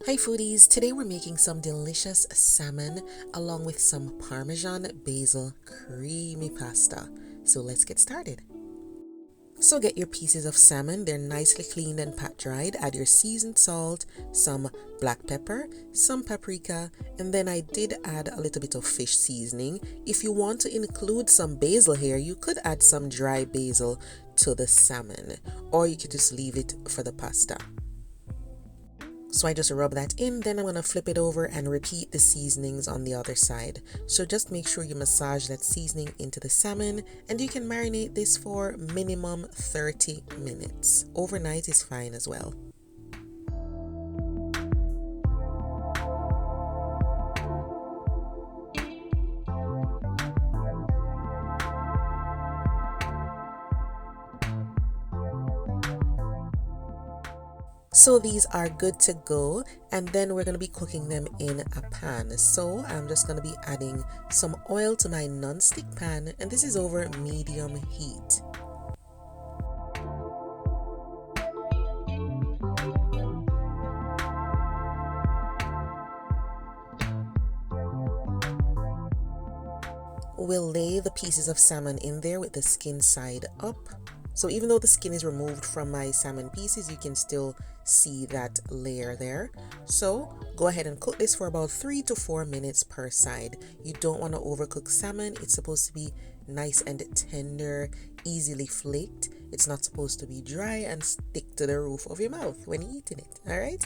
Hi foodies, today we're making some delicious salmon along with some Parmesan basil creamy pasta. So let's get started. So get your pieces of salmon, they're nicely cleaned and pat dried. Add your seasoned salt, some black pepper, some paprika, and then I did add a little bit of fish seasoning. If you want to include some basil here, you could add some dry basil to the salmon, or you could just leave it for the pasta. So I just rub that in, then I'm going to flip it over and repeat the seasonings on the other side. So just make sure you massage that seasoning into the salmon, and you can marinate this for minimum 30 minutes. Overnight is fine as well. So these are good to go, and then we're going to be cooking them in a pan. So I'm just going to be adding some oil to my non-stick pan, and this is over medium heat. We'll lay the pieces of salmon in there with the skin side up. So even though the skin is removed from my salmon pieces, you can still see that layer there. So go ahead and cook this for about 3 to 4 minutes per side. You don't want to overcook salmon. It's supposed to be nice and tender, easily flaked. It's not supposed to be dry and stick to the roof of your mouth when you're eating it. All right?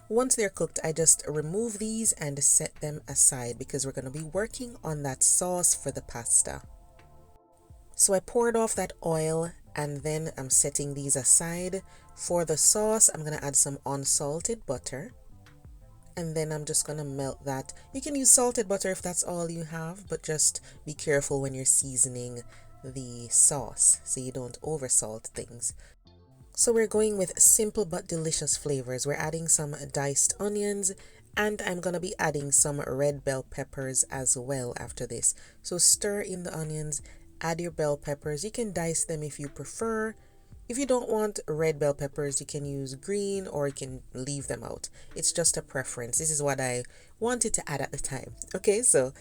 Once they're cooked, I just remove these and set them aside because we're going to be working on that sauce for the pasta. So I poured off that oil and then I'm setting these aside. For the sauce, I'm going to add some unsalted butter. And then I'm just going to melt that. You can use salted butter if that's all you have, but just be careful when you're seasoning the sauce so you don't oversalt things. So we're going with simple but delicious flavors. We're adding some diced onions, and I'm going to be adding some red bell peppers as well after this. So stir in the onions, add your bell peppers. You can dice them if you prefer. If you don't want red bell peppers, you can use green or you can leave them out. It's just a preference. This is what I wanted to add at the time. Okay, so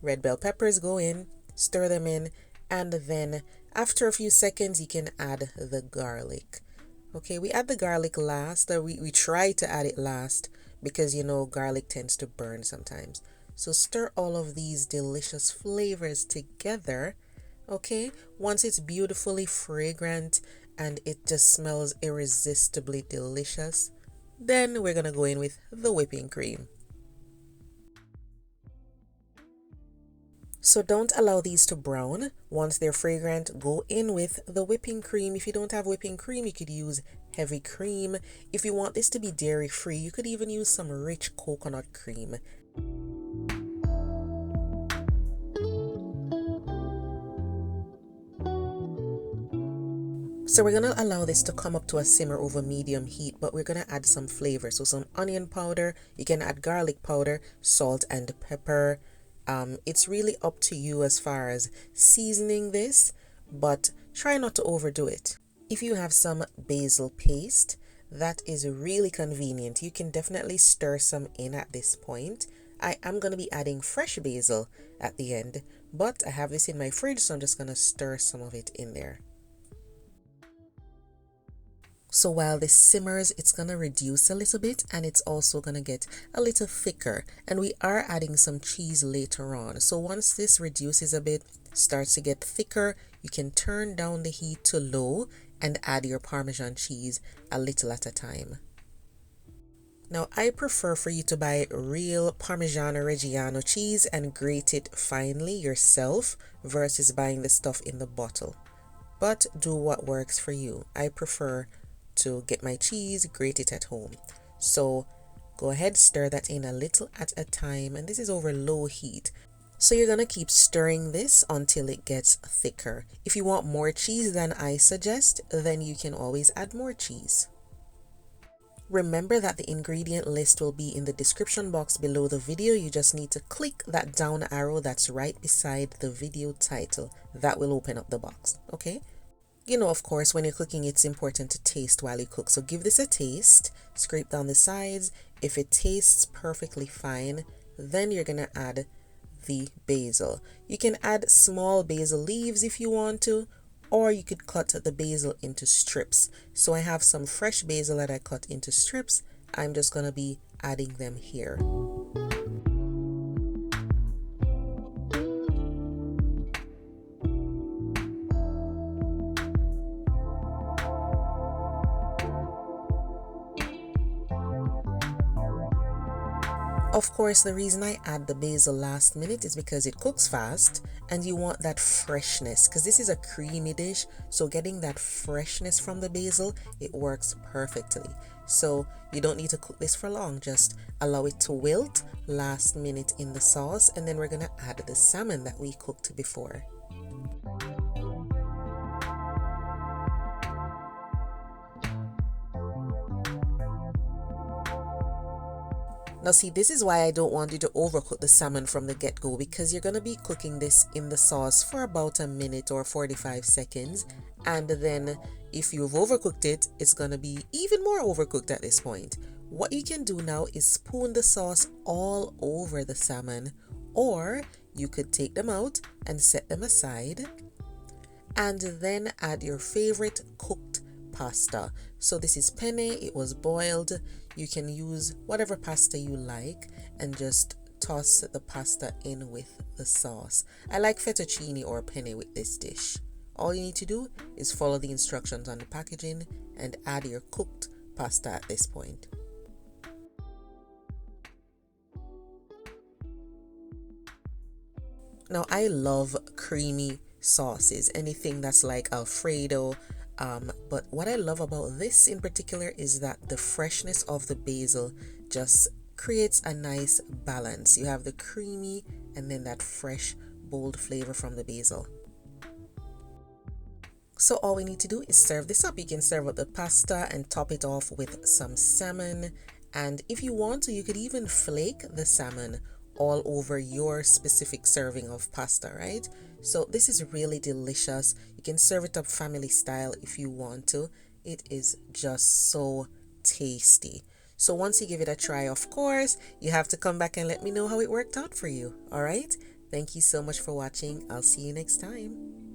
red bell peppers go in, stir them in, and then after a few seconds, you can add the garlic. Okay, we add the garlic last. We try to add it last because you know garlic tends to burn sometimes. So stir all of these delicious flavors together. Okay, once it's beautifully fragrant and it just smells irresistibly delicious, then we're gonna go in with the whipping cream. So don't allow these to brown. Once they're fragrant, go in with the whipping cream. If you don't have whipping cream, you could use heavy cream. If you want this to be dairy free, you could even use some rich coconut cream. So we're going to allow this to come up to a simmer over medium heat, but we're going to add some flavor. So some onion powder, you can add garlic powder, salt and pepper. It's really up to you as far as seasoning this, but try not to overdo it. If you have some basil paste, that is really convenient. You can definitely stir some in at this point. I am going to be adding fresh basil at the end, but I have this in my fridge, so I'm just going to stir some of it in there. So while this simmers, it's going to reduce a little bit and it's also going to get a little thicker. And we are adding some cheese later on. So once this reduces a bit, starts to get thicker, you can turn down the heat to low and add your Parmesan cheese a little at a time. Now I prefer for you to buy real Parmigiano Reggiano cheese and grate it finely yourself versus buying the stuff in the bottle. But do what works for you. I prefer to get my cheese, grate it at home. So go ahead, stir that in a little at a time, and this is over low heat. So you're going to keep stirring this until it gets thicker. If you want more cheese than I suggest, then you can always add more cheese. Remember that the ingredient list will be in the description box below the video. You just need to click that down arrow that's right beside the video title. That will open up the box, okay? You know, of course, when you're cooking, it's important to taste while you cook. So give this a taste, scrape down the sides. If it tastes perfectly fine, then you're going to add the basil. You can add small basil leaves if you want to, or you could cut the basil into strips. So I have some fresh basil that I cut into strips. I'm just going to be adding them here. Of course, the reason I add the basil last minute is because it cooks fast and you want that freshness, because this is a creamy dish, so getting that freshness from the basil, it works perfectly. So you don't need to cook this for long, just allow it to wilt last minute in the sauce, and then we're going to add the salmon that we cooked before. Now see, this is why I don't want you to overcook the salmon from the get-go, because you're going to be cooking this in the sauce for about a minute or 45 seconds. And then if you've overcooked it, it's going to be even more overcooked at this point. What you can do now is spoon the sauce all over the salmon, or you could take them out and set them aside and then add your favorite cooked pasta. So this is penne, it was boiled. You can use whatever pasta you like and just toss the pasta in with the sauce. I like fettuccine or penne with this dish. All you need to do is follow the instructions on the packaging and add your cooked pasta at this point. Now I love creamy sauces, anything that's like Alfredo. But what I love about this in particular is that the freshness of the basil just creates a nice balance. You have the creamy and then that fresh, bold flavor from the basil. So all we need to do is serve this up. You can serve up the pasta and top it off with some salmon. And if you want to, you could even flake the salmon all over your specific serving of pasta, right? So this is really delicious. You can serve it up family style if you want to. It is just so tasty. So once you give it a try, of course, you have to come back and let me know how it worked out for you. All right? Thank you so much for watching. I'll see you next time.